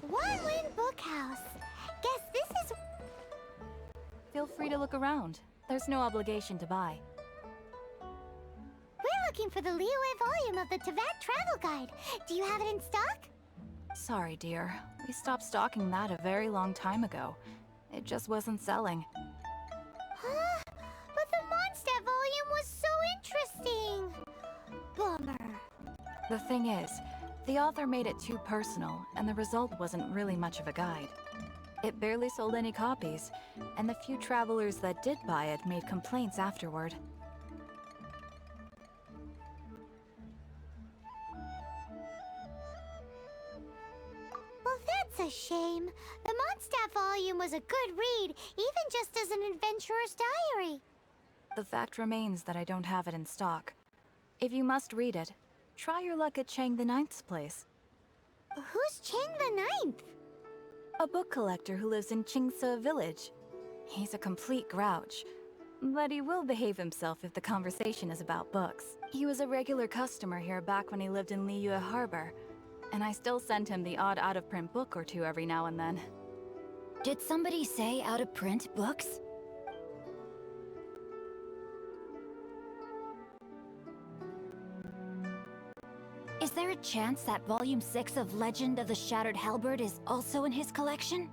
One-Win Bookhouse. Guess this is... Feel free to look around. There's no obligation to buy. We're looking for the Liyue volume of the Teyvat Travel Guide. Do you have it in stock? Sorry, dear. We stopped stocking that a very long time ago. It just wasn't selling. Huh? But the Mondstadt volume was so interesting! Bummer. The thing is, the author made it too personal, and the result wasn't really much of a guide. It barely sold any copies, and the few travelers that did buy it made complaints afterward. Well, that's a shame. The Mondstadt volume was a good read, even just as an adventurer's diary. The fact remains that I don't have it in stock. If you must read it, try your luck at Chang the Ninth's place. Who's Chang the Ninth? A book collector who lives in Qingse village. He's a complete grouch, but he will behave himself if the conversation is about books. He was a regular customer here back when he lived in Liyue Harbor, and I still send him the odd out-of-print book or two every now and then. Did somebody say out-of-print books? Is there a chance that Volume 6 of Legend of the Shattered Halberd is also in his collection?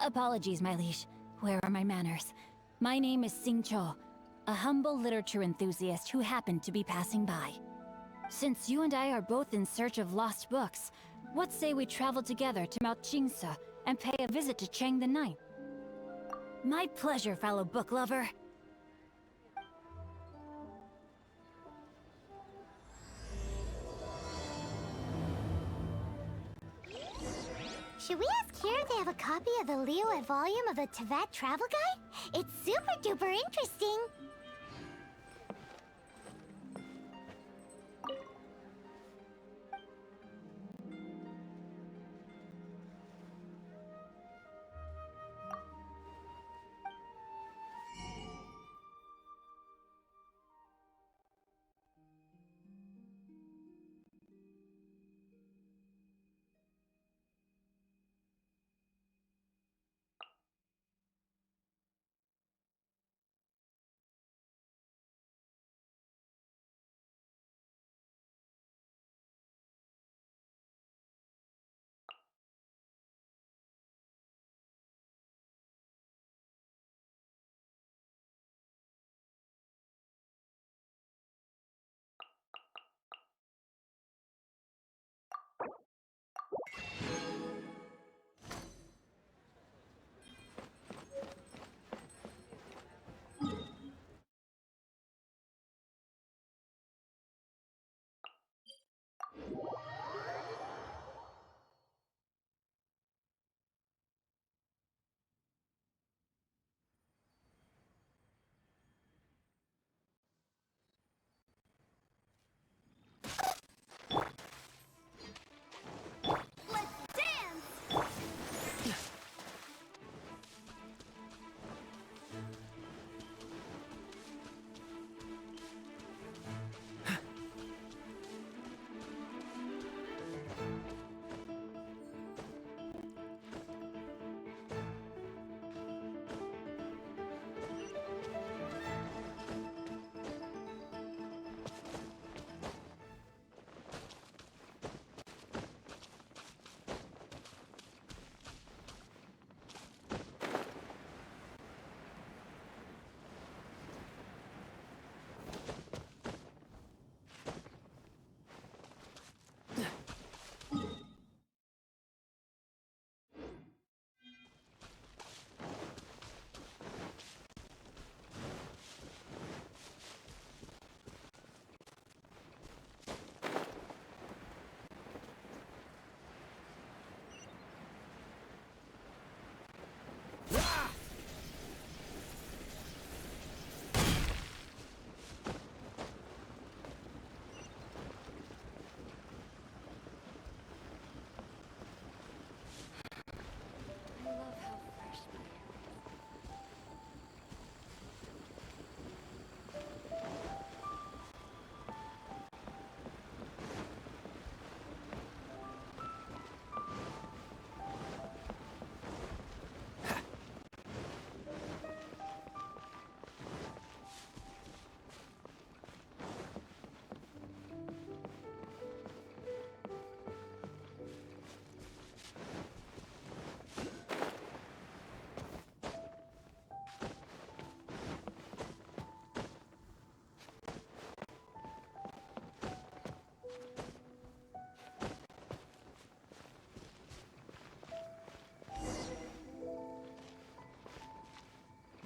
Apologies, my liege. Where are my manners? My name is Xingqiu, a humble literature enthusiast who happened to be passing by. Since you and I are both in search of lost books, what say we travel together to Mount Qingse and pay a visit to Chang the Ninth? My pleasure, fellow book lover. Should we ask here if they have a copy of the Liyue volume of the Teyvat Travel Guide? It's super duper interesting!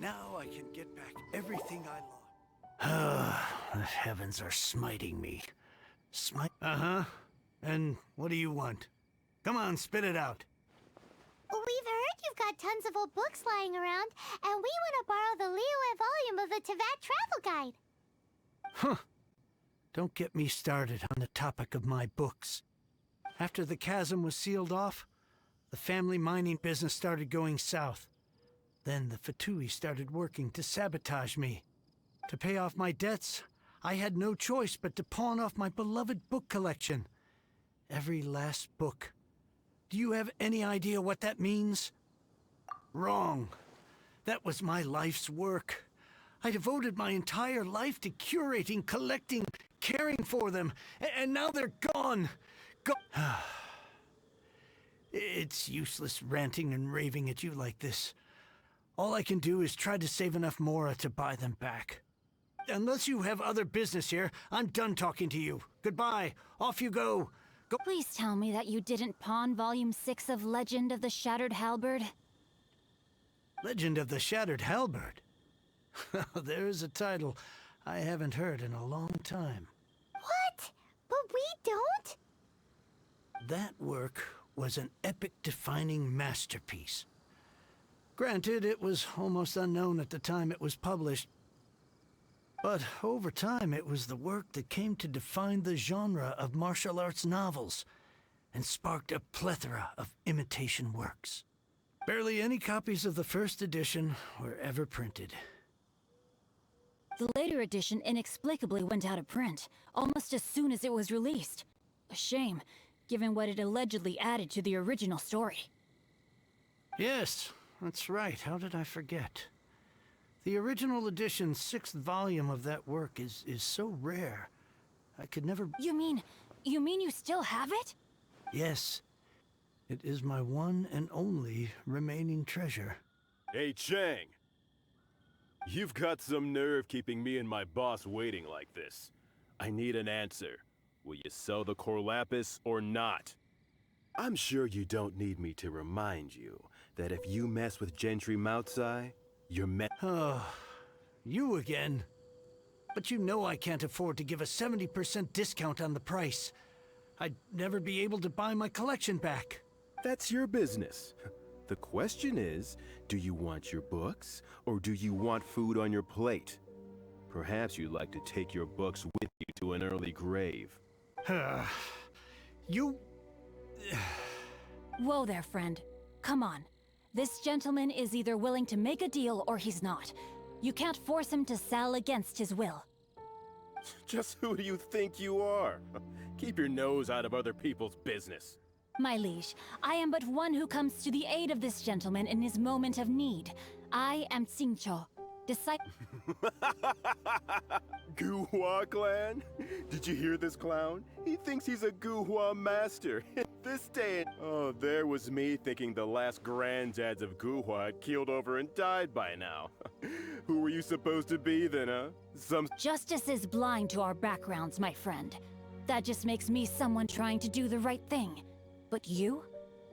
Now I can get back everything I lost. The heavens are smiting me. Uh-huh. And what do you want? Come on, spit it out. We've heard you've got tons of old books lying around, and we want to borrow the Liyue volume of the Teyvat Travel Guide. Huh. Don't get me started on the topic of my books. After the chasm was sealed off, the family mining business started going south. Then the Fatui started working to sabotage me. To pay off my debts, I had no choice but to pawn off my beloved book collection. Every last book. Do you have any idea what that means? Wrong. That was my life's work. I devoted my entire life to curating, collecting, caring for them, and now they're gone. It's useless ranting and raving at you like this. All I can do is try to save enough Mora to buy them back. Unless you have other business here, I'm done talking to you. Goodbye. Off you go. Please tell me that you didn't pawn Volume 6 of Legend of the Shattered Halberd? Legend of the Shattered Halberd? There's a title I haven't heard in a long time. What? But we don't? That work was an epic-defining masterpiece. Granted, it was almost unknown at the time it was published, but over time it was the work that came to define the genre of martial arts novels and sparked a plethora of imitation works. Barely any copies of the first edition were ever printed. The later edition inexplicably went out of print, almost as soon as it was released. A shame, given what it allegedly added to the original story. Yes, that's right. How did I forget? The original edition's 6th volume of that work is so rare. I could never... You mean you still have it? Yes. It is my one and only remaining treasure. Hey, Chang! You've got some nerve keeping me and my boss waiting like this. I need an answer. Will you sell the core lapis or not? I'm sure you don't need me to remind you that if you mess with Gentry Moutsai, you're Oh, you again. But you know I can't afford to give a 70% discount on the price. I'd never be able to buy my collection back. That's your business. The question is, do you want your books, or do you want food on your plate? Perhaps you'd like to take your books with you to an early grave. You... Whoa there, friend. Come on. This gentleman is either willing to make a deal or he's not. You can't force him to sell against his will. Just who do you think you are? Keep your nose out of other people's business. My liege, I am but one who comes to the aid of this gentleman in his moment of need. I am Xingqiu, disciple... Guhua clan? Did you hear this clown? He thinks he's a Guhua master. This day... Oh, there was me thinking the last granddads of Guhua had keeled over and died by now. Who were you supposed to be then, huh? Justice is blind to our backgrounds, my friend. That just makes me someone trying to do the right thing. But you?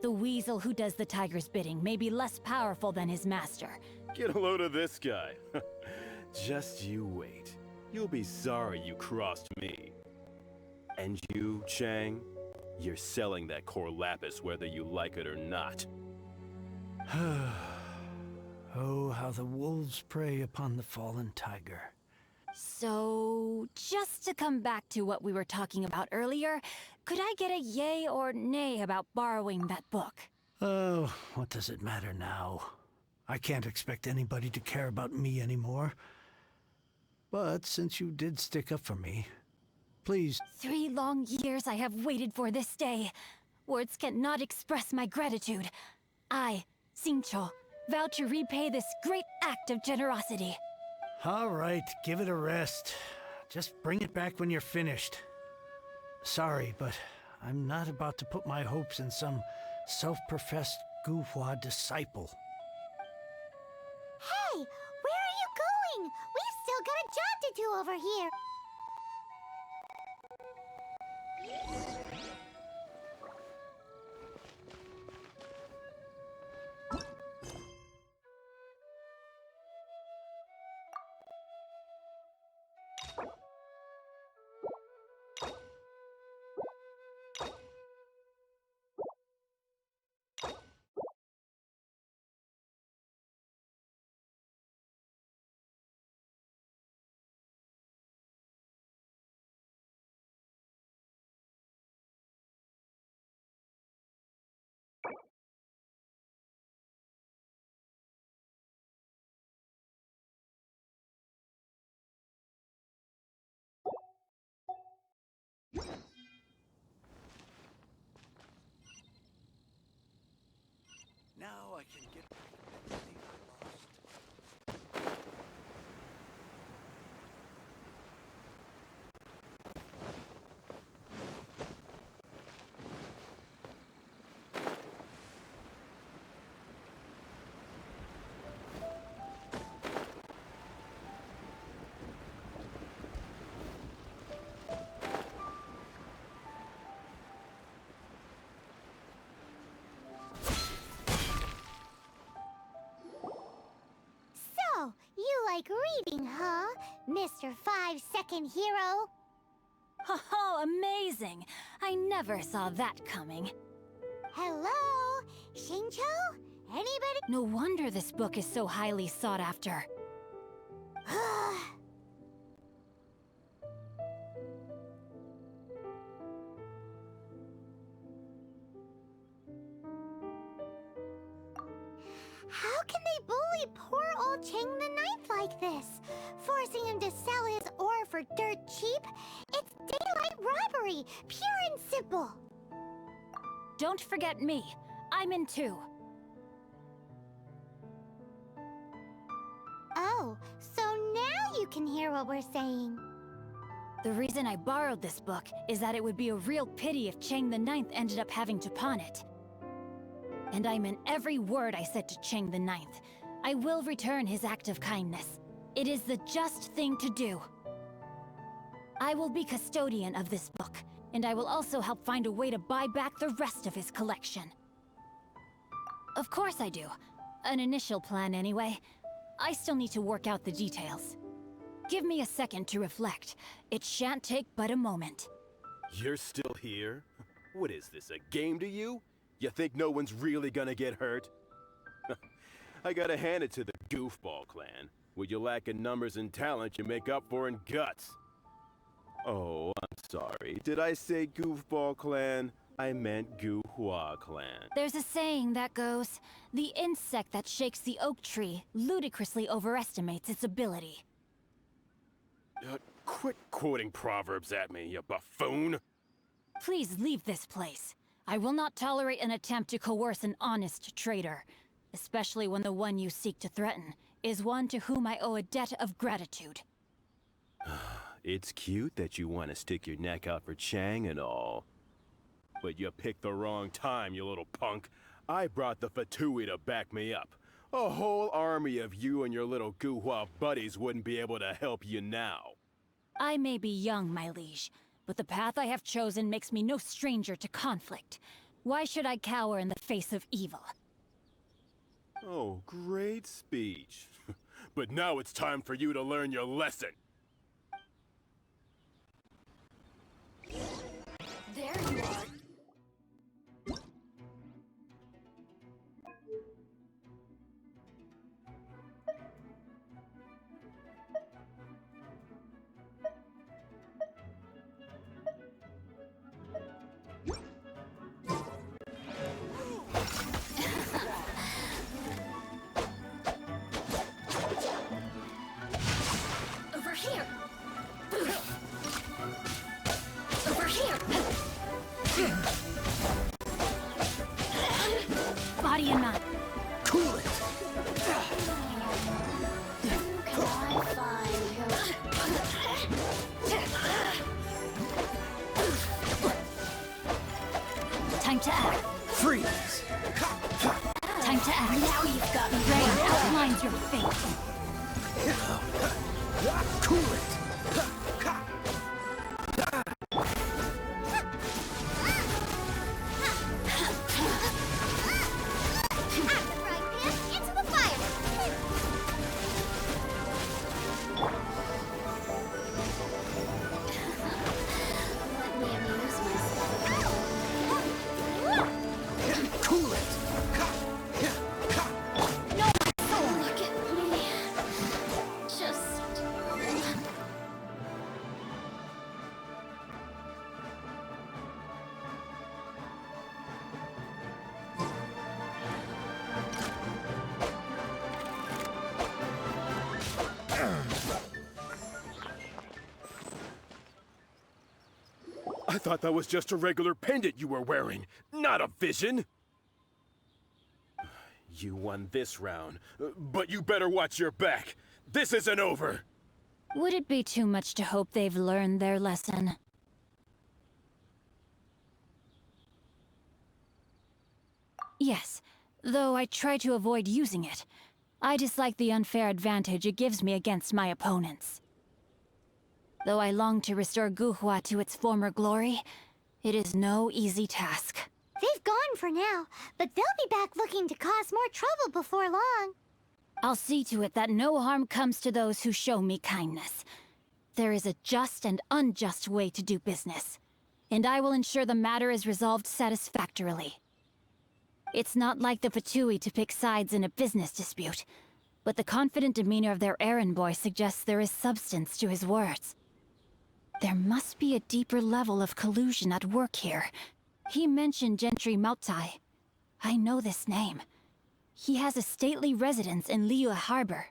The weasel who does the tiger's bidding may be less powerful than his master. Get a load of this guy. Just you wait. You'll be sorry you crossed me. And you, Chang, you're selling that core lapis whether you like it or not. Oh, how the wolves prey upon the fallen tiger. So, just to come back to what we were talking about earlier, could I get a yay or nay about borrowing that book? Oh, what does it matter now? I can't expect anybody to care about me anymore. But since you did stick up for me, please... 3 long years I have waited for this day. Words cannot express my gratitude. I, Xingqiu, vow to repay this great act of generosity. All right, give it a rest. Just bring it back when you're finished. Sorry, but I'm not about to put my hopes in some self-professed Guhua disciple. Hey, where are you going? We've still got a job to do over here. Now I can get back everything I lost. So, you like reading, huh, Mr. 5-second hero? Oh, amazing! I never saw that coming. Hello? Shincho? Anybody? No wonder this book is so highly sought after. How can they bully poor old Chang the Ninth like this? Forcing him to sell his ore for dirt cheap? It's daylight robbery, pure and simple. Don't forget me. I'm in too. Oh, so now you can hear what we're saying. The reason I borrowed this book is that it would be a real pity if Chang the Ninth ended up having to pawn it. And I meant every word I said to Chang the Ninth. I will return his act of kindness. It is the just thing to do. I will be custodian of this book, and I will also help find a way to buy back the rest of his collection. Of course I do. An initial plan anyway. I still need to work out the details. Give me a second to reflect. It shan't take but a moment. You're still here? What is this, a game to you? You think no one's really gonna get hurt? I gotta hand it to the Goofball clan. What you lack in numbers and talent, you make up for in guts. Oh, I'm sorry. Did I say Goofball clan? I meant Guhua clan. There's a saying that goes, the insect that shakes the oak tree ludicrously overestimates its ability. Quit quoting proverbs at me, you buffoon! Please leave this place. I will not tolerate an attempt to coerce an honest trader, especially when the one you seek to threaten is one to whom I owe a debt of gratitude. It's cute that you want to stick your neck out for Chang and all. But you picked the wrong time, you little punk. I brought the Fatui to back me up. A whole army of you and your little Guhua buddies wouldn't be able to help you now. I may be young, my liege, but the path I have chosen makes me no stranger to conflict. Why should I cower in the face of evil? Oh, great speech. But now it's time for you to learn your lesson. There you are. Over here! Over here! Body and mind. Cool it! Time to act. Freeze! Time to act. Now you've got me. Rain outlines your fate. Cool it! Into the fire! Let me amuse myself. Cool it! No, oh, look at me. Just... I thought that was just a regular pendant you were wearing, not a vision. You won this round, but you better watch your back. This isn't over. Would it be too much to hope they've learned their lesson? Yes, though I try to avoid using it. I dislike the unfair advantage it gives me against my opponents. Though I long to restore Guhua to its former glory, it is no easy task. They've gone for now, but they'll be back looking to cause more trouble before long. I'll see to it that no harm comes to those who show me kindness. There is a just and unjust way to do business, and I will ensure the matter is resolved satisfactorily. It's not like the Fatui to pick sides in a business dispute, but the confident demeanor of their errand boy suggests there is substance to his words. There must be a deeper level of collusion at work here. He mentioned Gentry Mautai. I know this name. He has a stately residence in Liyue Harbor.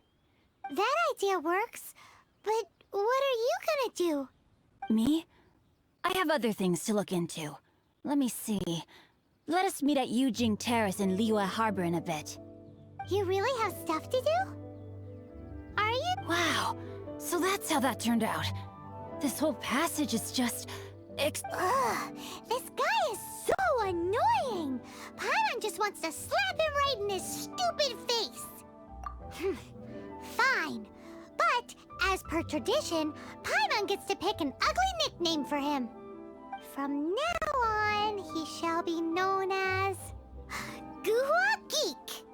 That idea works, but what are you gonna do? Me? I have other things to look into. Let me see. Let us meet at Yujing Terrace in Liyue Harbor in a bit. You really have stuff to do? Are you? Wow, so that's how that turned out. This whole passage is just... Ugh, this guy is so annoying! Paimon just wants to slap him right in his stupid face! Fine. But, as per tradition, Paimon gets to pick an ugly nickname for him. From now on, he shall be known as... Guhua Geek!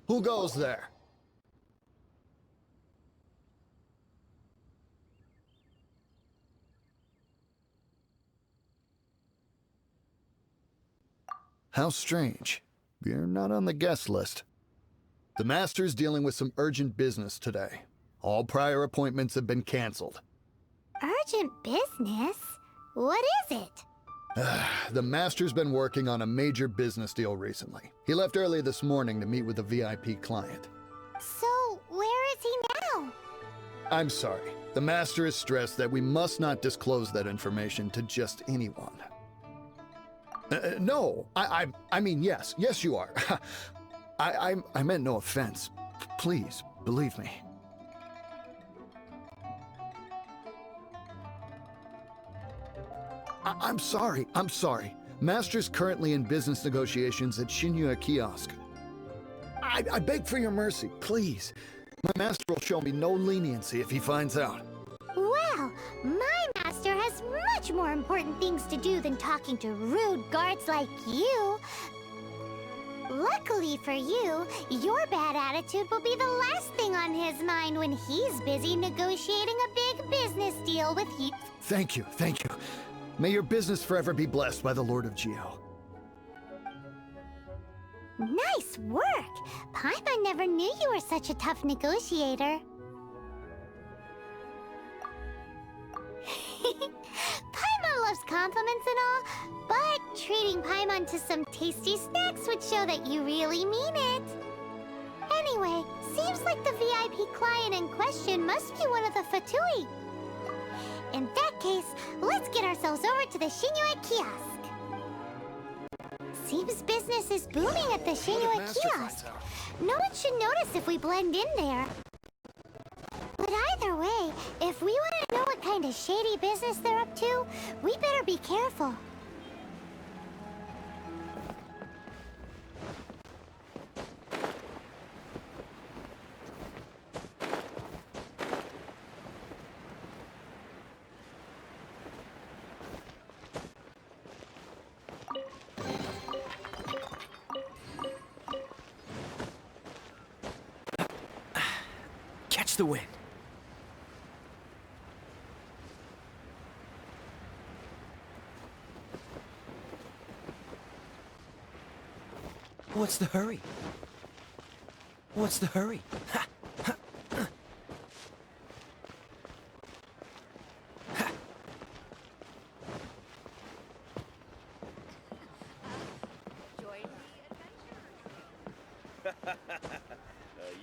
Who goes there? How strange. You're not on the guest list. The Master's dealing with some urgent business today. All prior appointments have been canceled. Urgent business? What is it? The Master's been working on a major business deal recently. He left early this morning to meet with a VIP client. So, where is he now? I'm sorry. The Master is stressed that we must not disclose that information to just anyone. No, I mean, yes. Yes, you are. I meant no offense. Please, believe me. I'm sorry. Master's currently in business negotiations at Shinya Kiosk. I beg for your mercy, please. My master will show me no leniency if he finds out. Well, my master has much more important things to do than talking to rude guards like you. Luckily for you, your bad attitude will be the last thing on his mind when he's busy negotiating a big business deal with you. Thank you. May your business forever be blessed by the Lord of Geo. Nice work! Paimon never knew you were such a tough negotiator. Paimon loves compliments and all, but treating Paimon to some tasty snacks would show that you really mean it. Anyway, seems like the VIP client in question must be one of the Fatui. In that case, let's get ourselves over to the Shinue Kiosk. Seems business is booming at the Shinue Kiosk. No one should notice if we blend in there. But either way, if we want to know what kind of shady business they're up to, we better be careful. Catch the wind. What's the hurry? What's the hurry? Ha! Ha! Ha!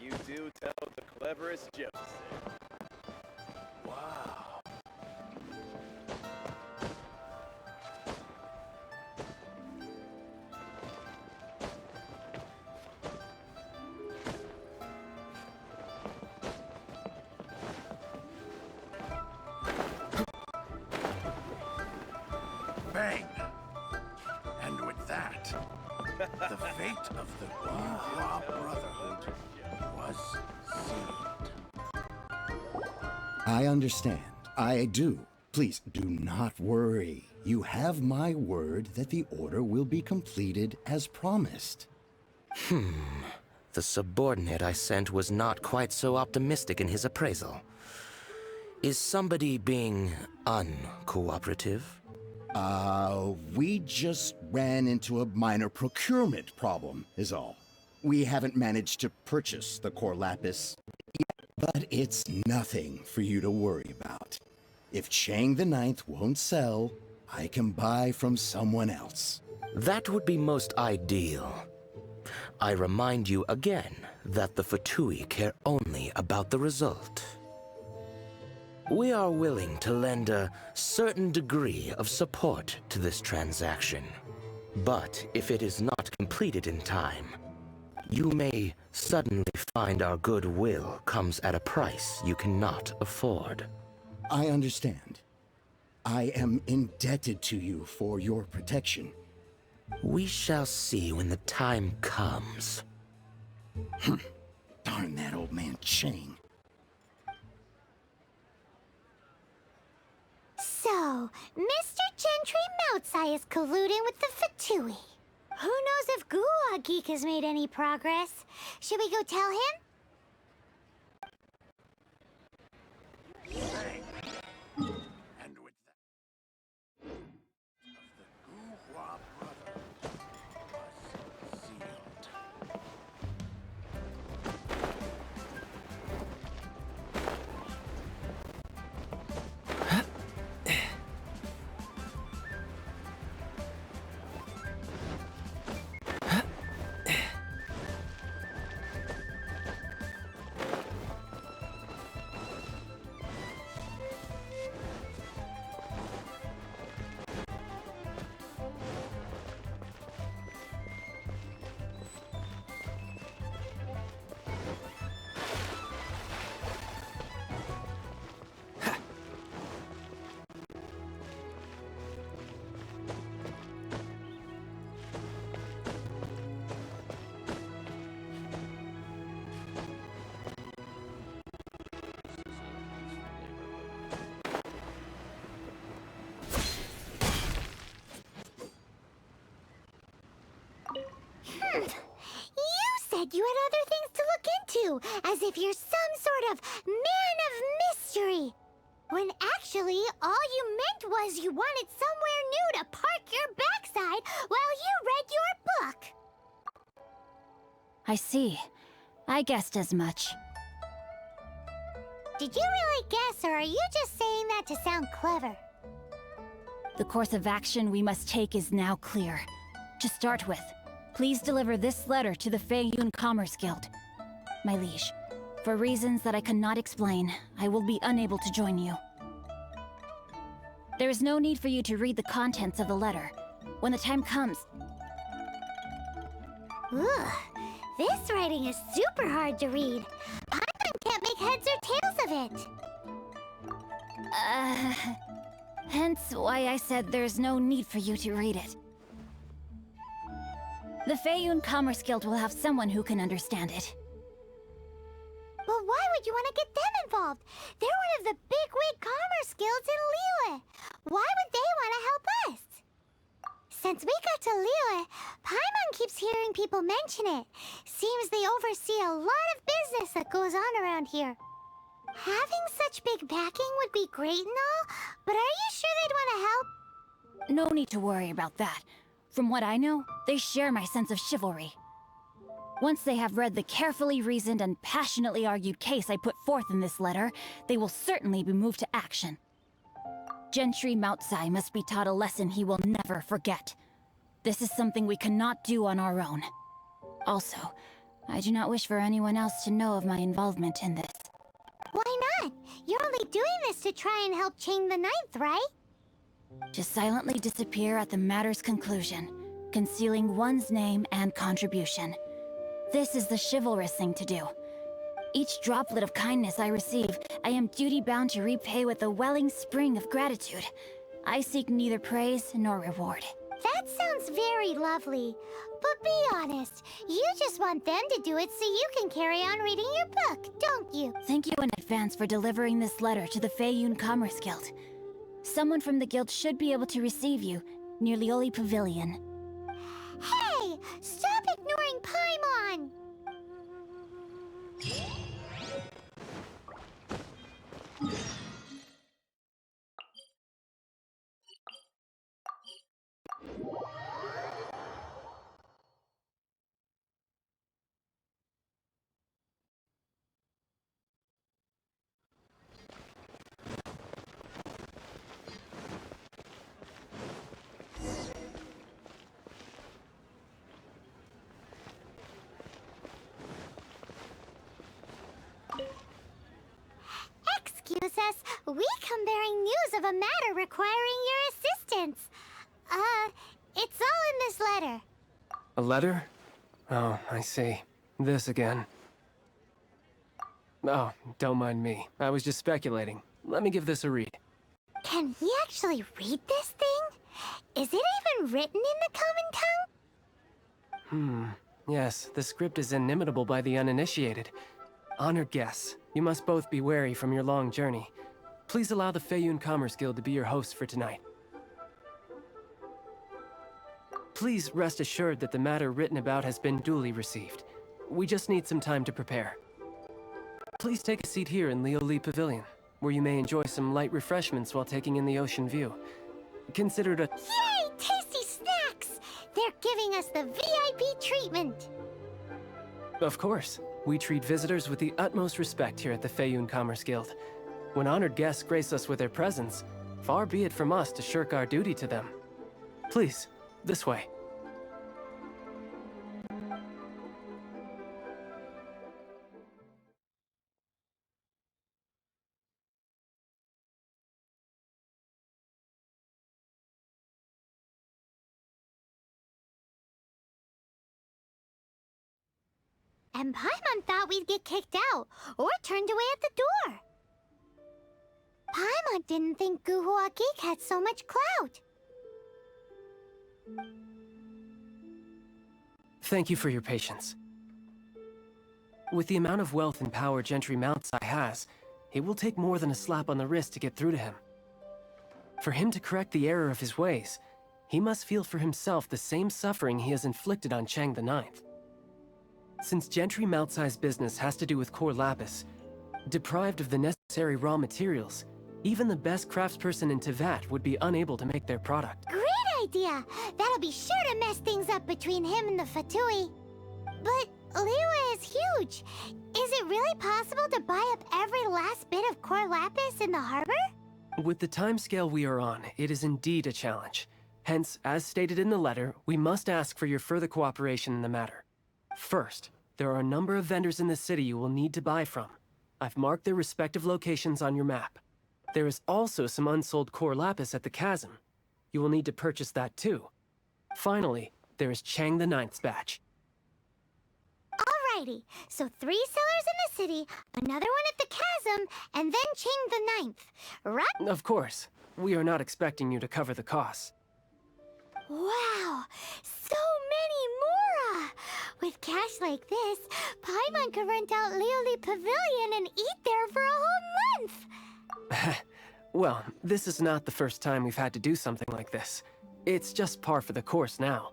You do tell the cleverest jokes. Wow. Bang! And with that, the fate of the Wu Brotherhood was sealed. I understand. I do. Please do not worry. You have my word that the order will be completed as promised. The subordinate I sent was not quite so optimistic in his appraisal. Is somebody being uncooperative? We just ran into a minor procurement problem, is all. We haven't managed to purchase the core lapis yet, but it's nothing for you to worry about. If Chang the Ninth won't sell, I can buy from someone else. That would be most ideal. I remind you again that the Fatui care only about the result. We are willing to lend a certain degree of support to this transaction. But if it is not completed in time, you may suddenly find our goodwill comes at a price you cannot afford. I understand. I am indebted to you for your protection. We shall see when the time comes. Darn that old man Chang. So, Mr. Gentry Moutsai is colluding with the Fatui. Who knows if Guwa Geek has made any progress? Should we go tell him? Bang! And with that, of the Wu Brotherhood was sealed. you, as if you're some sort of man of mystery. When actually, all you meant was you wanted somewhere new to park your backside while you read your book. I see. I guessed as much. Did you really guess, or are you just saying that to sound clever? The course of action we must take is now clear. To start with, please deliver this letter to the Feiyun Commerce Guild. My liege, for reasons that I cannot explain, I will be unable to join you. There is no need for you to read the contents of the letter. When the time comes... Ugh, this writing is super hard to read. Paimon can't make heads or tails of it. Hence why I said there's no need for you to read it. The Feiyun Commerce Guild will have someone who can understand it. But why would you want to get them involved? They're one of the bigwig commerce guilds in Liyue. Why would they want to help us? Since we got to Liyue, Paimon keeps hearing people mention it. Seems they oversee a lot of business that goes on around here. Having such big backing would be great and all, but are you sure they'd want to help? No need to worry about that. From what I know, they share my sense of chivalry. Once they have read the carefully reasoned and passionately argued case I put forth in this letter, they will certainly be moved to action. Gentry Moutsai must be taught a lesson he will never forget. This is something we cannot do on our own. Also, I do not wish for anyone else to know of my involvement in this. Why not? You're only doing this to try and help Chang the Ninth, right? To silently disappear at the matter's conclusion, concealing one's name and contribution. This is the chivalrous thing to do. Each droplet of kindness I receive, I am duty-bound to repay with a welling spring of gratitude. I seek neither praise nor reward. That sounds very lovely. But be honest, you just want them to do it so you can carry on reading your book, don't you? Thank you in advance for delivering this letter to the Feiyun Commerce Guild. Someone from the guild should be able to receive you near Lioli Pavilion. Hey! Stop ignoring Paimon! Excuse us, we come bearing news of a matter requiring your assistance. It's all in this letter. A letter? Oh, I see. This again. Oh, don't mind me. I was just speculating. Let me give this a read. Can he actually read this thing? Is it even written in the common tongue? Yes, the script is inimitable by the uninitiated. Honored guests, you must both be wary from your long journey. Please allow the Feiyun Commerce Guild to be your host for tonight. Please rest assured that the matter written about has been duly received. We just need some time to prepare. Please take a seat here in Lioli Pavilion, where you may enjoy some light refreshments while taking in the ocean view. Consider it a... Yay! Tasty snacks! They're giving us the VIP treatment! Of course. We treat visitors with the utmost respect here at the Feiyun Commerce Guild. When honored guests grace us with their presence, far be it from us to shirk our duty to them. Please, this way. And Paimon thought we'd get kicked out, or turned away at the door. Paimon didn't think Guhua Geek had so much clout. Thank you for your patience. With the amount of wealth and power Gentry Moutsai has, it will take more than a slap on the wrist to get through to him. For him to correct the error of his ways, he must feel for himself the same suffering he has inflicted on Chang the Ninth. Since Gentry Mount-sized business has to do with core lapis, deprived of the necessary raw materials, even the best craftsperson in Tevat would be unable to make their product. Great idea! That'll be sure to mess things up between him and the Fatui. But Liyue is huge. Is it really possible to buy up every last bit of core lapis in the harbor? With the timescale we are on, it is indeed a challenge. Hence, as stated in the letter, we must ask for your further cooperation in the matter. First, there are a number of vendors in the city you will need to buy from. I've marked their respective locations on your map. There is also some unsold core lapis at the chasm. You will need to purchase that too. Finally, there is Chang the Ninth's batch. Alrighty, so 3 sellers in the city, another one at the chasm, and then Ching the Ninth, right? Of course, we are not expecting you to cover the costs. Wow, so many more! With cash like this, Paimon could rent out Lioli Pavilion and eat there for a whole month! Well, this is not the first time we've had to do something like this. It's just par for the course now.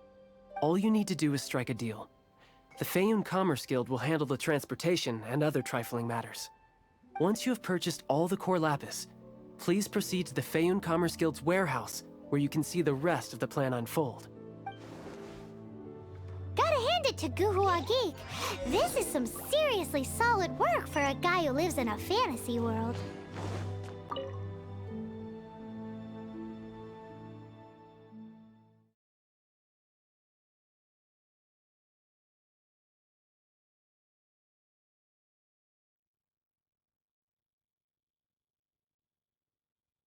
All you need to do is strike a deal. The Feiyun Commerce Guild will handle the transportation and other trifling matters. Once you have purchased all the core lapis, please proceed to the Feiyun Commerce Guild's warehouse, where you can see the rest of the plan unfold. Gotta hand it to Guhua Geek. This is some seriously solid work for a guy who lives in a fantasy world.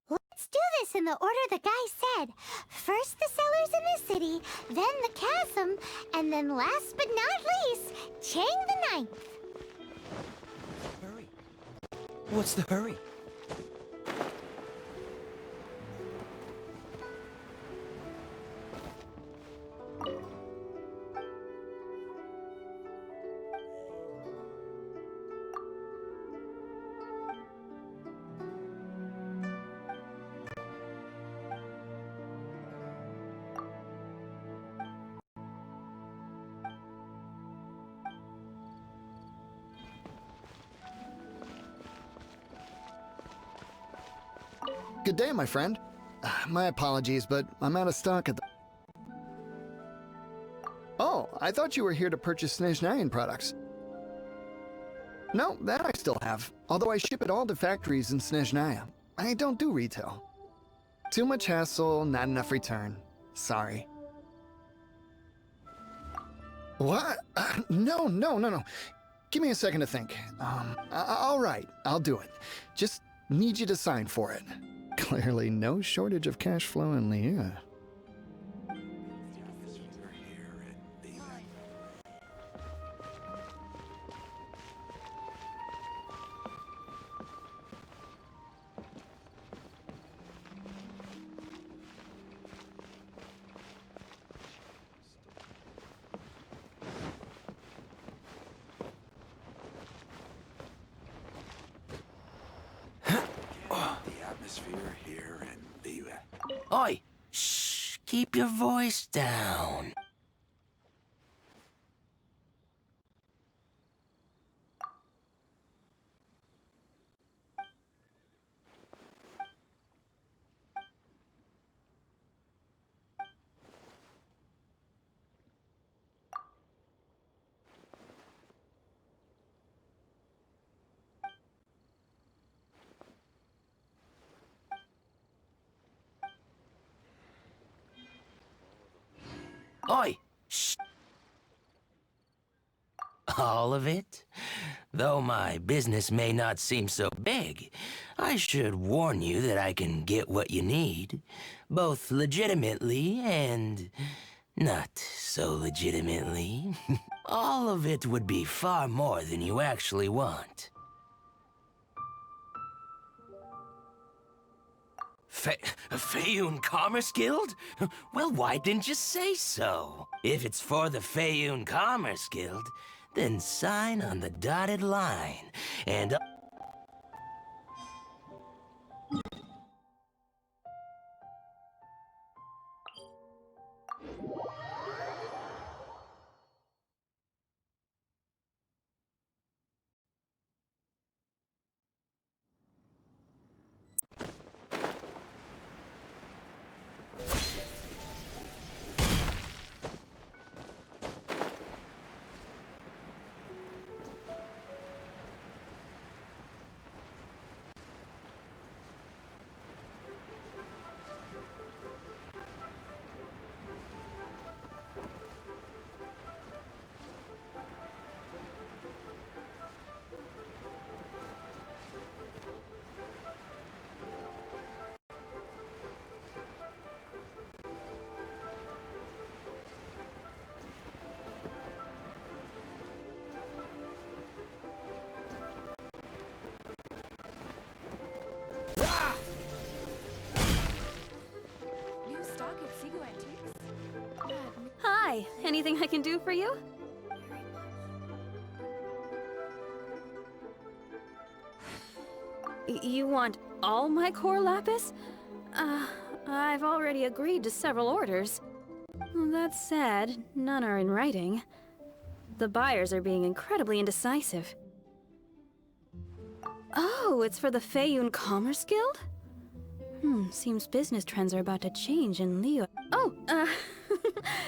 Let's do this in the order the guy said. First the sellers in the city, then the chasm, and then last but not least, Chang the Ninth. Hurry. What's the hurry? Good day, my friend. My apologies, but I'm out of stock at the... Oh, I thought you were here to purchase Snezhnayan products. No, that I still have, although I ship it all to factories in Snezhnaya. I don't do retail. Too much hassle, not enough return. Sorry. What? No. Give me a second to think. All right, I'll do it. Just need you to sign for it. Clearly no shortage of cash flow in Liyue. Here in Liyue. Oi! Shh! Keep your voice down. Oi! Shh! All of it? Though my business may not seem so big, I should warn you that I can get what you need, both legitimately and not so legitimately. All of it would be far more than you actually want. Feiyun Commerce Guild? Well, why didn't you say so? If it's for the Feiyun Commerce Guild, then sign on the dotted line, and... Hi, anything I can do for you? You want all my core lapis? I've already agreed to several orders. That said, none are in writing. The buyers are being incredibly indecisive. Oh, it's for the Feiyun Commerce Guild? Seems business trends are about to change in Leo. Oh,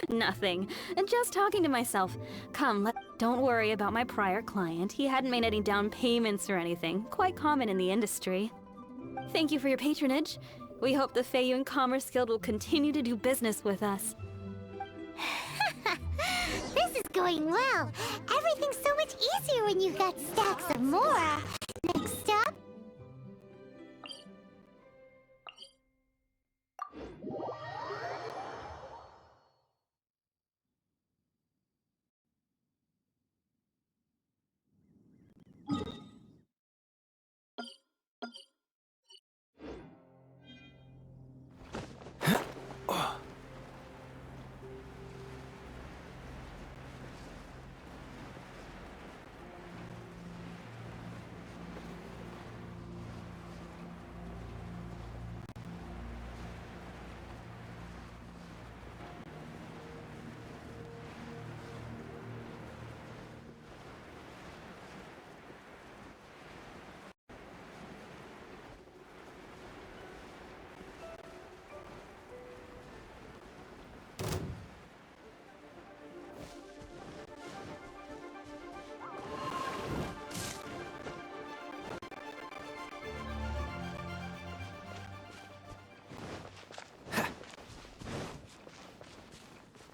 nothing. Just talking to myself. Come, don't worry about my prior client. He hadn't made any down payments or anything. Quite common in the industry. Thank you for your patronage. We hope the Feiyun Commerce Guild will continue to do business with us. This is going well. Everything's so much easier when you've got stacks of more. Next up...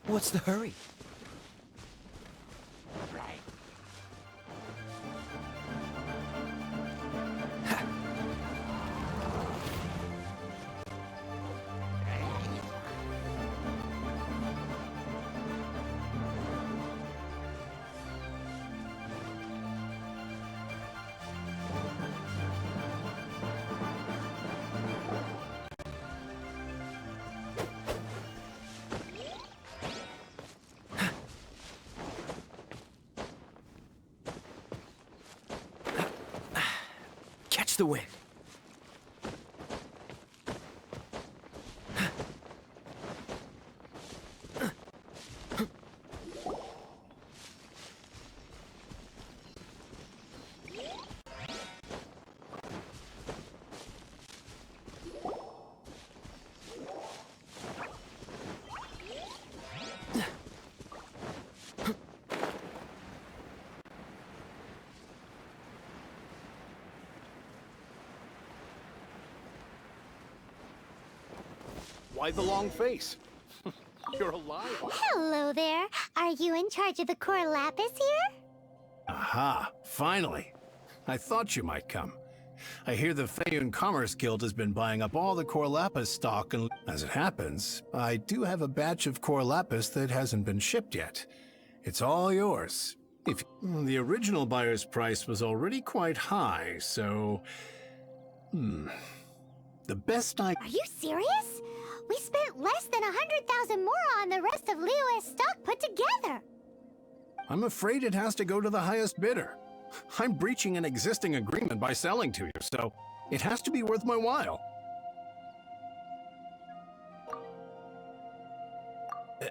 What's the hurry? Catch the wind. Why the long face? You're alive. Hello there. Are you in charge of the core lapis here? Aha, finally. I thought you might come. I hear the Feiyun Commerce Guild has been buying up all the core lapis stock, and as it happens, I do have a batch of core lapis that hasn't been shipped yet. It's all yours. If the original buyer's price was already quite high, so... The best I... Are you serious? We spent less than 100,000 more on the rest of Leo's stock put together. I'm afraid it has to go to the highest bidder. I'm breaching an existing agreement by selling to you, so it has to be worth my while.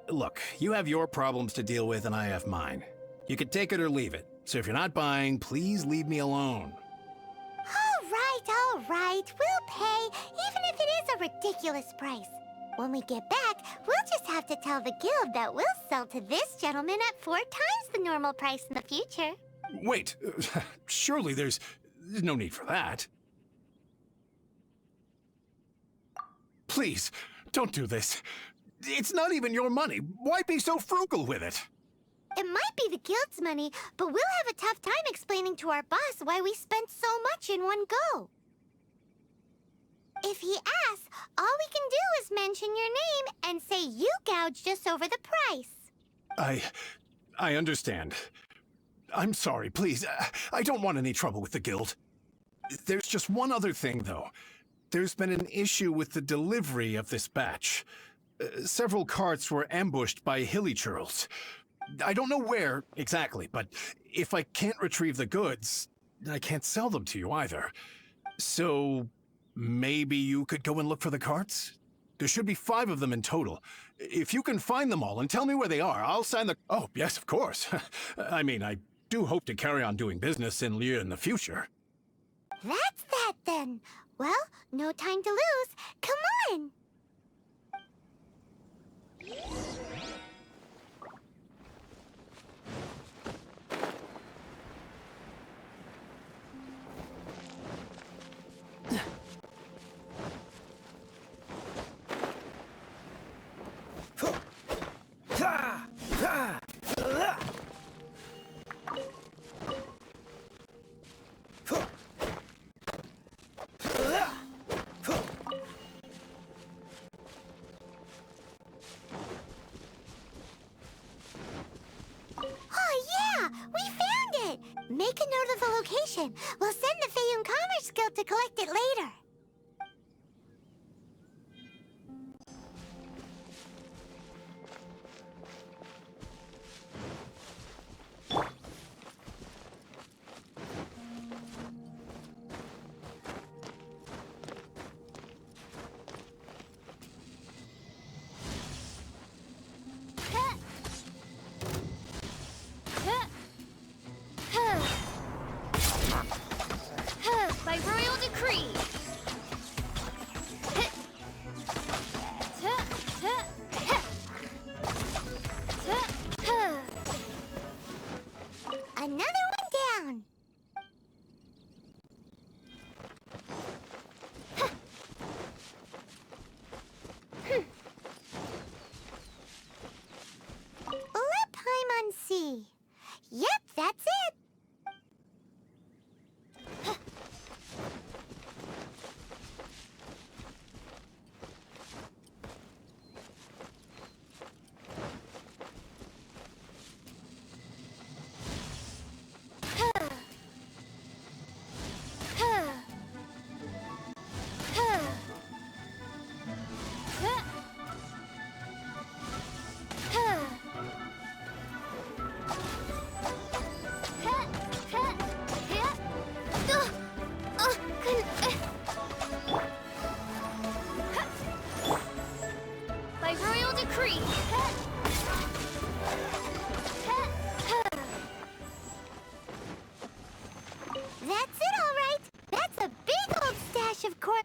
Look, you have your problems to deal with and I have mine. You can take it or leave it. So if you're not buying, please leave me alone. All right. We'll pay, even if it is a ridiculous price. When we get back, we'll just have to tell the guild that we'll sell to this gentleman at 4 times the normal price in the future. Wait, surely there's no need for that. Please, don't do this. It's not even your money. Why be so frugal with it? It might be the guild's money, but we'll have a tough time explaining to our boss why we spent so much in one go. If he asks, all we can do is mention your name and say you gouged us over the price. I understand. I'm sorry, please. I don't want any trouble with the guild. There's just one other thing, though. There's been an issue with the delivery of this batch. Several carts were ambushed by hilly churls. I don't know where exactly, but if I can't retrieve the goods, I can't sell them to you either. So maybe you could go and look for the carts? There should be 5 of them in total. If you can find them all and tell me where they are, I'll sign the... Oh, yes, of course. I mean, I do hope to carry on doing business in Liu in the future. That's that then. Well, no time to lose. Come on! Make a note of the location. We'll send the Feiyun Commerce Guild to collect it later. By royal decree. Another one down. Lepaimon. Yep, that's it. By royal decree. That's it, all right. That's a big old stash of corn.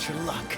Your luck.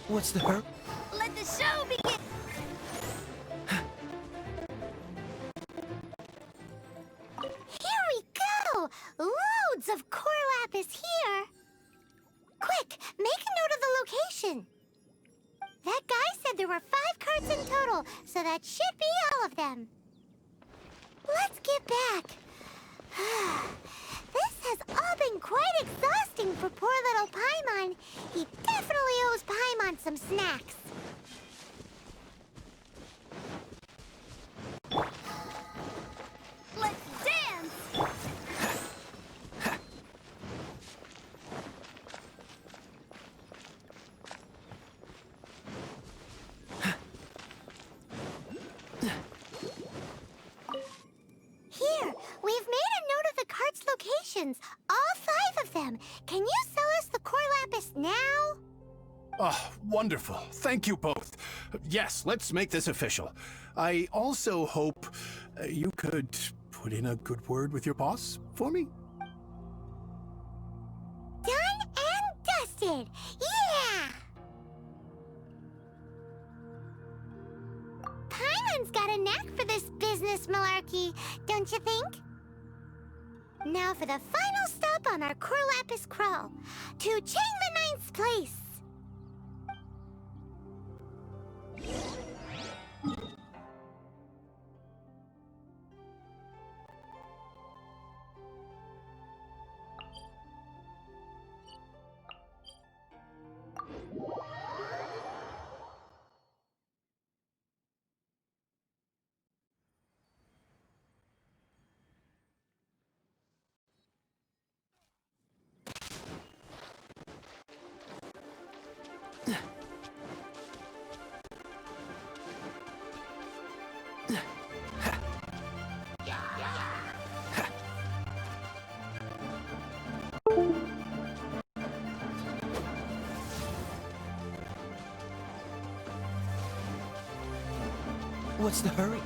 What's the hurry? Let the show begin. Here we go! Loads of core lapis here! question. That guy said there were 5 carts in total, so that should be all of them. Let's get back. This has all been quite exhausting for poor little Paimon. He definitely owes Paimon some snacks. Let's dance! Here, we've made a note of the cart's locations. All 5 of them. Can you sell us the core lapis now? Oh, wonderful. Thank you both. Yes, let's make this official. I also hope you could put in a good word with your boss for me. Done and dusted. Yeah! Paimon's got a knack for this business malarkey, don't you think? Now for the final stop on our core lapis crawl, to Chain the Ninth's place. What's the hurry?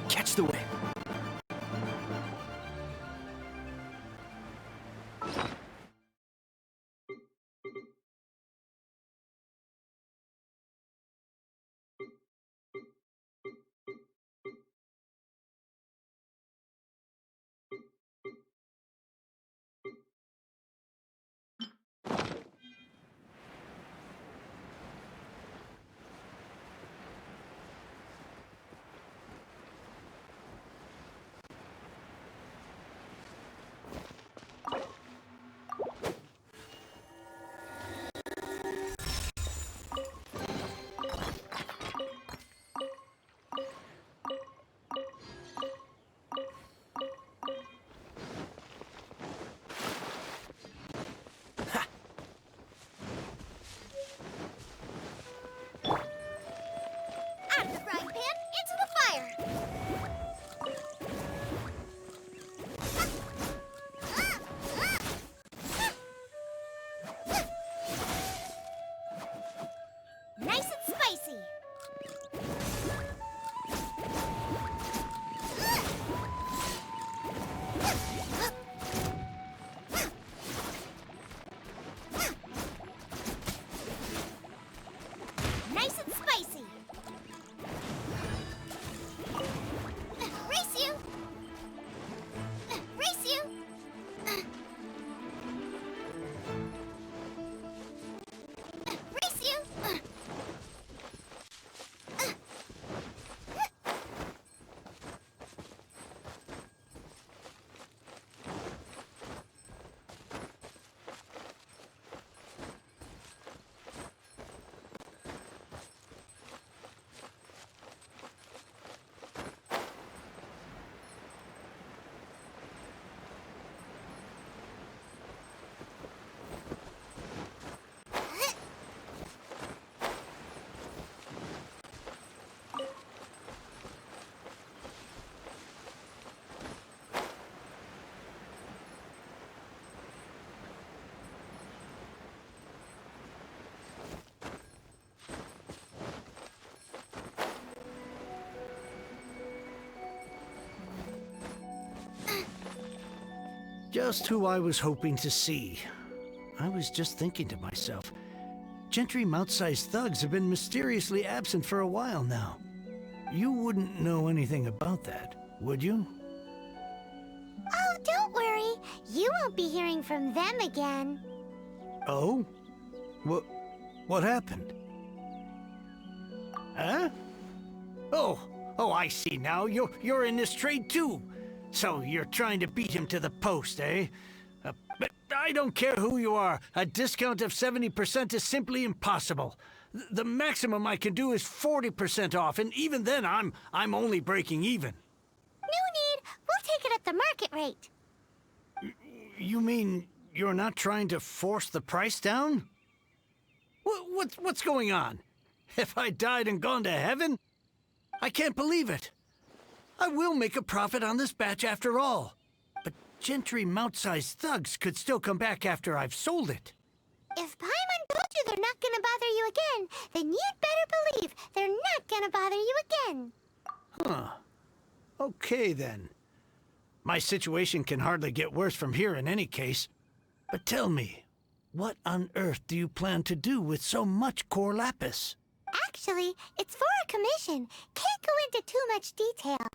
Catch the wind. Out of the frying pan, into the fire. Nice and spicy. Nice and spicy. Race you. Race you. Race you. Just who I was hoping to see. I was just thinking to myself, gentry mount-sized thugs have been mysteriously absent for a while now. You wouldn't know anything about that, would you? Oh, don't worry. You won't be hearing from them again. Oh? What happened? Huh? Oh, I see now. You're in this trade too. So you're trying to beat him to the post, eh? But I don't care who you are. A discount of 70% is simply impossible. The maximum I can do is 40% off, and even then I'm only breaking even. No need. We'll take it at the market rate. You mean you're not trying to force the price down? What's going on? Have I died and gone to heaven? I can't believe it. I will make a profit on this batch after all. But gentry mount-sized thugs could still come back after I've sold it. If Paimon told you they're not gonna bother you again, then you'd better believe they're not gonna bother you again. Huh. Okay, then. My situation can hardly get worse from here in any case. But tell me, what on earth do you plan to do with so much core lapis? Actually, it's for a commission. Can't go into too much detail.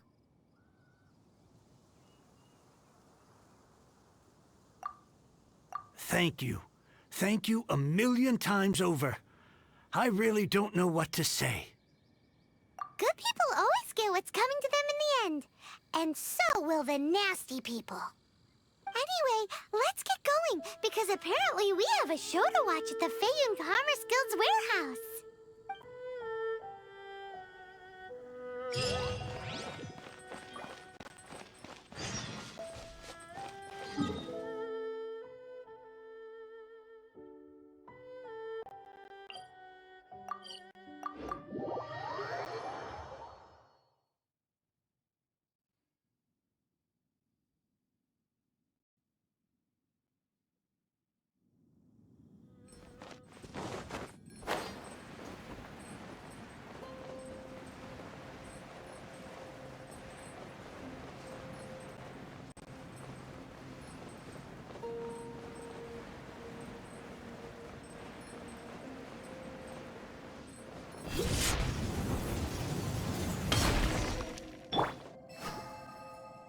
Thank you. Thank you a million times over. I really don't know what to say. Good people always get what's coming to them in the end. And so will the nasty people. Anyway, let's get going, because apparently we have a show to watch at the Feiyun Commerce Guild's warehouse.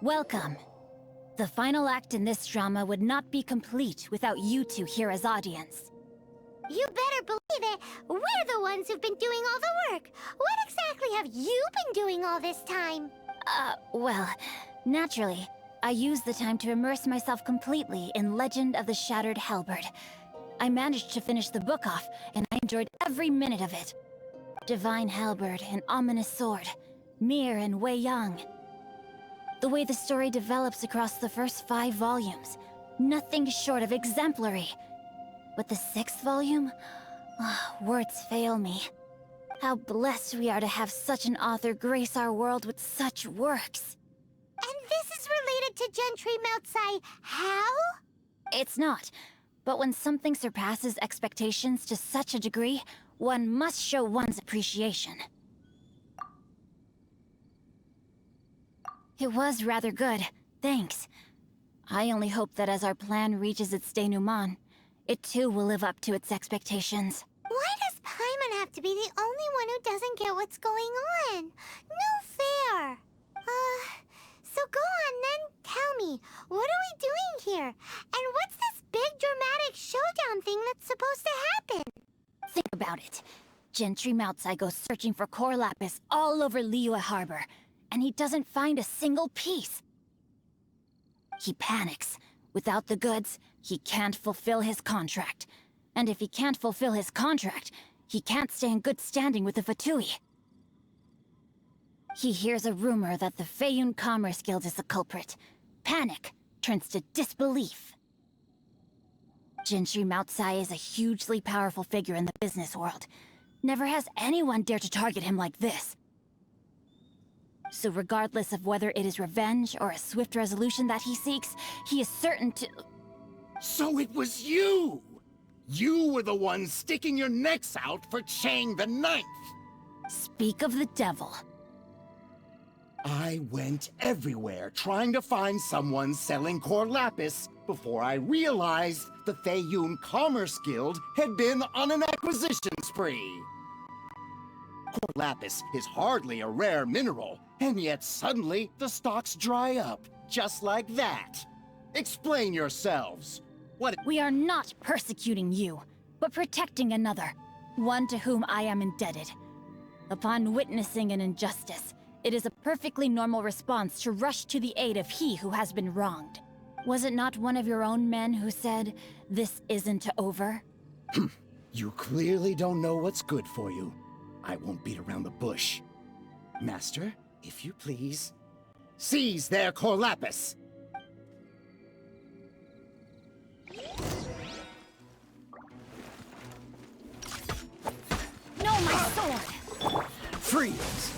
Welcome. The final act in this drama would not be complete without you two here as audience. You better believe it. We're the ones who've been doing all the work. What exactly have you been doing all this time? Well, naturally, I used the time to immerse myself completely in Legend of the Shattered Halberd. I managed to finish the book off, and I enjoyed every minute of it. Divine Halberd, an ominous sword, Mir and Wei Yang. The way the story develops across the first 5 volumes, nothing short of exemplary. But the 6th volume? Words fail me. How blessed we are to have such an author grace our world with such works. And this is related to Gentry Moutsai how? It's not. But when something surpasses expectations to such a degree, one must show one's appreciation. It was rather good, thanks. I only hope that as our plan reaches its denouement, it too will live up to its expectations. Why does Paimon have to be the only one who doesn't get what's going on? No fair. So go on then, tell me, what are we doing here? And what's this big dramatic showdown thing that's supposed to happen? Think about it. Gentry Moutsai goes searching for core lapis all over Liyue Harbor, and he doesn't find a single piece. He panics. Without the goods, he can't fulfill his contract. And if he can't fulfill his contract, he can't stay in good standing with the Fatui. He hears a rumor that the Feiyun Commerce Guild is the culprit. Panic turns to disbelief. Gentry Moutsai is a hugely powerful figure in the business world. Never has anyone dared to target him like this. So regardless of whether it is revenge or a swift resolution that he seeks, he is certain to... So it was you! You were the one sticking your necks out for Chang the Ninth! Speak of the devil. I went everywhere trying to find someone selling core lapis before I realized the Feiyun Commerce Guild had been on an acquisition spree. Core lapis is hardly a rare mineral, and yet suddenly the stocks dry up, just like that. Explain yourselves. What? We are not persecuting you, but protecting another, one to whom I am indebted. Upon witnessing an injustice, it is a perfectly normal response to rush to the aid of he who has been wronged. Was it not one of your own men who said, "This isn't over"? You clearly don't know what's good for you. I won't beat around the bush. Master, if you please, seize their Corlapis! No, my sword! Freeze!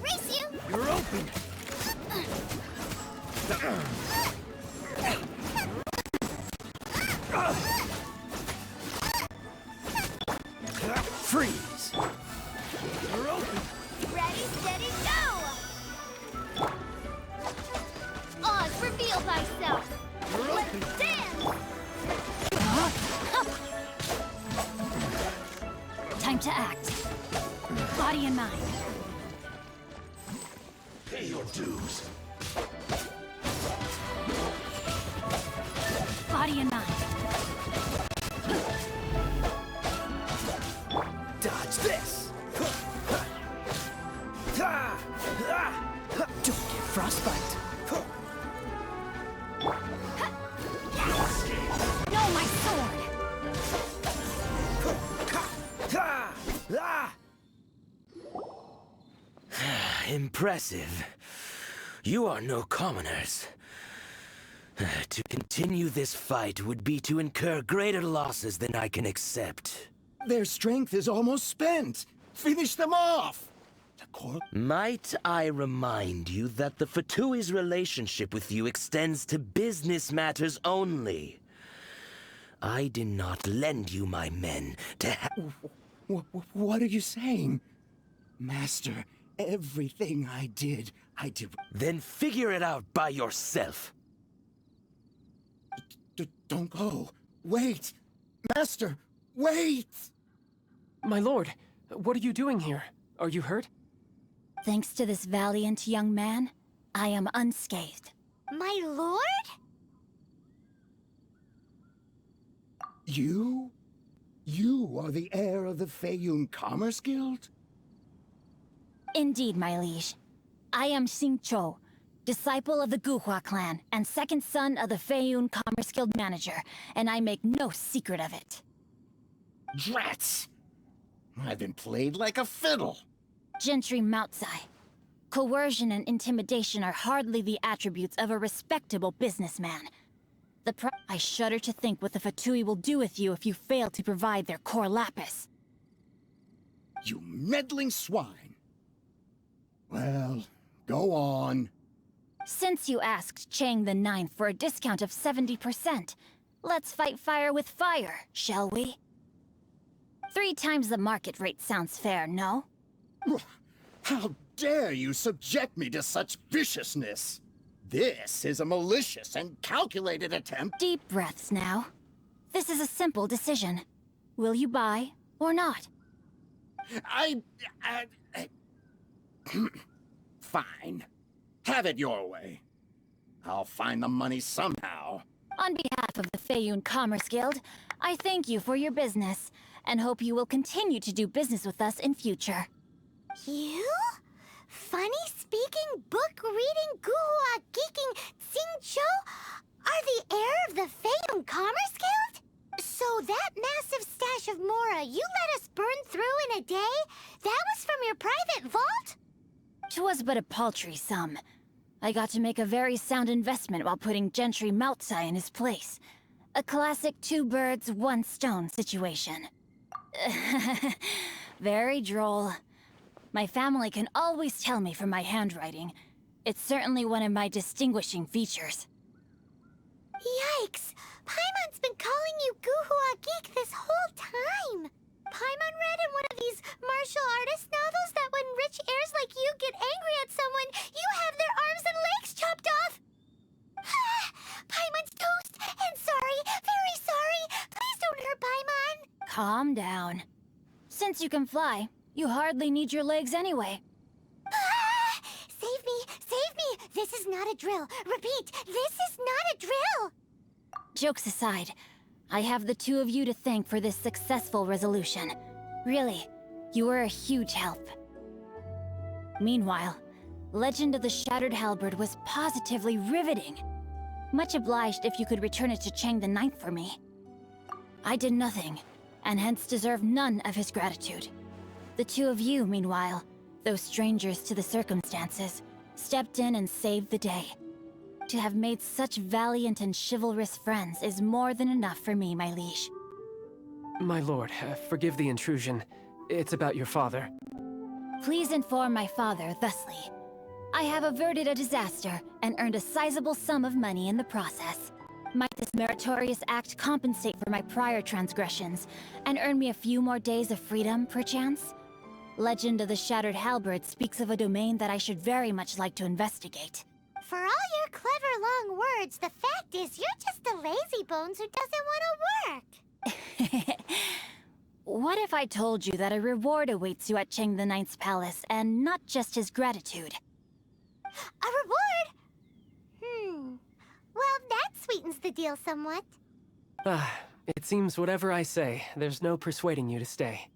Race you! You're open! Freeze! You're open! Ready, steady, go! Oz, reveal thyself! You're open! Let's dance! Time to act. Body and mind. Pay your dues. Body and mind. Dodge this! Don't get frostbite. No, my sword! Impressive. You are no commoners. To continue this fight would be to incur greater losses than I can accept. Their strength is almost spent. Finish them off! Might I remind you that the Fatui's relationship with you extends to business matters only? I did not lend you my men to What are you saying? Master, everything I did... Then figure it out by yourself. Don't go. Wait! Master, wait! My lord, what are you doing here? Are you hurt? Thanks to this valiant young man, I am unscathed. My lord? You? You are the heir of the Feiyun Commerce Guild? Indeed, my liege. I am Xingqiu, disciple of the Guhua clan and second son of the Feiyun Commerce Guild manager, and I make no secret of it. Drats! I've been played like a fiddle. Gentry Moutsai. Coercion and intimidation are hardly the attributes of a respectable businessman. I shudder to think what the Fatui will do with you if you fail to provide their core lapis. You meddling swine. Well, go on. Since you asked Chang the Ninth for a discount of 70%, let's fight fire with fire, shall we? 3 times the market rate sounds fair, no? How dare you subject me to such viciousness? This is a malicious and calculated attempt. Deep breaths now. This is a simple decision. Will you buy or not? Fine. Have it your way. I'll find the money somehow. On behalf of the Feiyun Commerce Guild, I thank you for your business, and hope you will continue to do business with us in future. You? Funny-speaking, book-reading, guhua geeking Xingqiu are the heir of the Feiyun Commerce Guild? So that massive stash of Mora you let us burn through in a day, that was from your private vault? 'Twas but a paltry sum. I got to make a very sound investment while putting Gentry Moutsai in his place. A classic 2 birds, 1 stone situation. Very droll. My family can always tell me from my handwriting. It's certainly one of my distinguishing features. Yikes! Paimon's been calling you Guhua Geek this whole time! Paimon read in one of these martial artist novels that when rich heirs like you get angry at someone, you have their arms and legs chopped off! Paimon's toast! And sorry, very sorry! Please don't hurt Paimon! Calm down. Since you can fly, You hardly need your legs anyway. Ah! Save me! Save me! This is not a drill. Repeat, this is not a drill! Jokes aside, I have the two of you to thank for this successful resolution. Really, you were a huge help. Meanwhile, Legend of the Shattered Halberd was positively riveting. Much obliged if you could return it to Chang the Ninth for me. I did nothing, and hence deserve none of his gratitude. The two of you, meanwhile, though strangers to the circumstances, stepped in and saved the day. To have made such valiant and chivalrous friends is more than enough for me, my liege. My lord, forgive the intrusion. It's about your father. Please inform my father thusly. I have averted a disaster and earned a sizable sum of money in the process. Might this meritorious act compensate for my prior transgressions and earn me a few more days of freedom, perchance? Legend of the Shattered Halberd speaks of a domain that I should very much like to investigate. For all your clever long words, the fact is you're just a lazy bones who doesn't want to work. What if I told you that a reward awaits you at Chang the Ninth's palace, and not just his gratitude? A reward? Well, that sweetens the deal somewhat. It seems whatever I say, there's no persuading you to stay.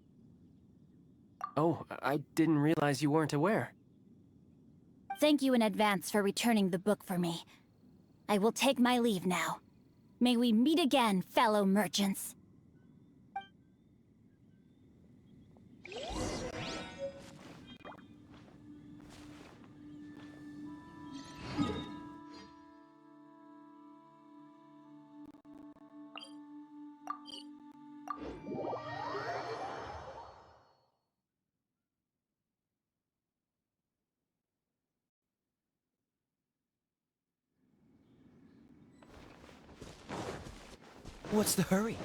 Oh, I didn't realize you weren't aware. Thank you in advance for returning the book for me. I will take my leave now. May we meet again, fellow merchants. What's the hurry?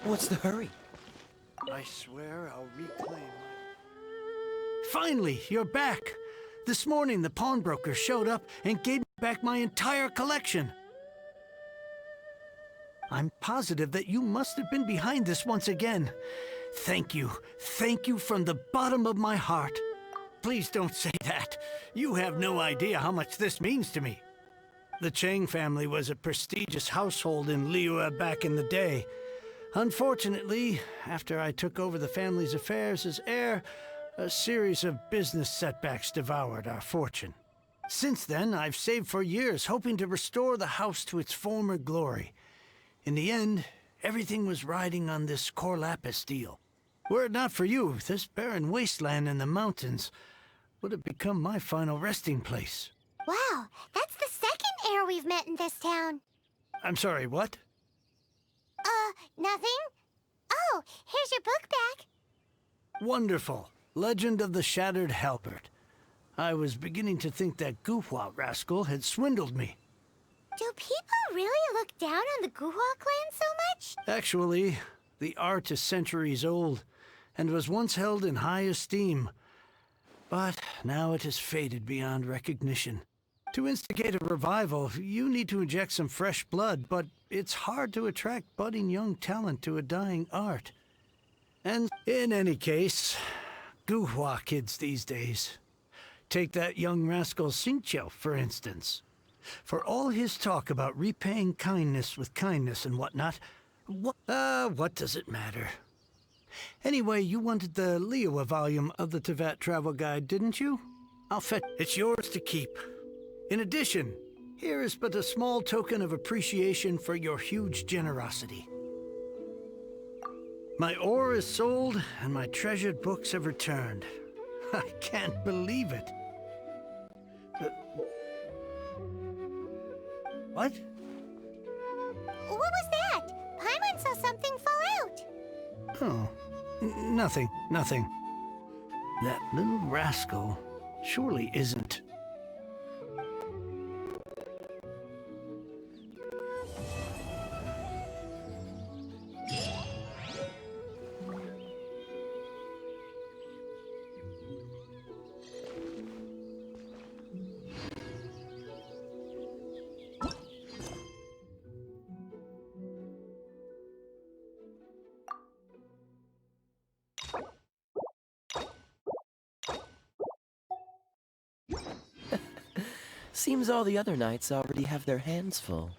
What's the hurry? I swear I'll reclaim. Finally, you're back! This morning, the pawnbroker showed up and gave me back my entire collection. I'm positive that you must have been behind this once again. Thank you. Thank you from the bottom of my heart. Please don't say that. You have no idea how much this means to me. The Chang family was a prestigious household in Liyue back in the day. Unfortunately, after I took over the family's affairs as heir, a series of business setbacks devoured our fortune. Since then, I've saved for years, hoping to restore the house to its former glory. In the end, everything was riding on this Corlapis deal. Were it not for you, this barren wasteland in the mountains would have become my final resting place. Wow, that's the second heir we've met in this town. I'm sorry, what? Nothing? Oh, here's your book back. Wonderful. Legend of the Shattered Halberd. I was beginning to think that Guhua rascal had swindled me. Do people really look down on the Guhua clan so much? Actually, the art is centuries old, and was once held in high esteem. But now it has faded beyond recognition. To instigate a revival, you need to inject some fresh blood, but it's hard to attract budding young talent to a dying art. And in any case, Guhua kids these days. Take that young rascal Xingqiu, for instance. For all his talk about repaying kindness with kindness and whatnot, what does it matter? Anyway, you wanted the Liyue volume of the Tevat travel guide, didn't you? I'll fetch. It's yours to keep. In addition, here is but a small token of appreciation for your huge generosity. My ore is sold, and my treasured books have returned. I can't believe it. What? What was that? Paimon saw something fall out. Oh, nothing. That little rascal surely isn't. Seems all the other knights already have their hands full.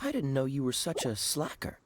I didn't know you were such a slacker.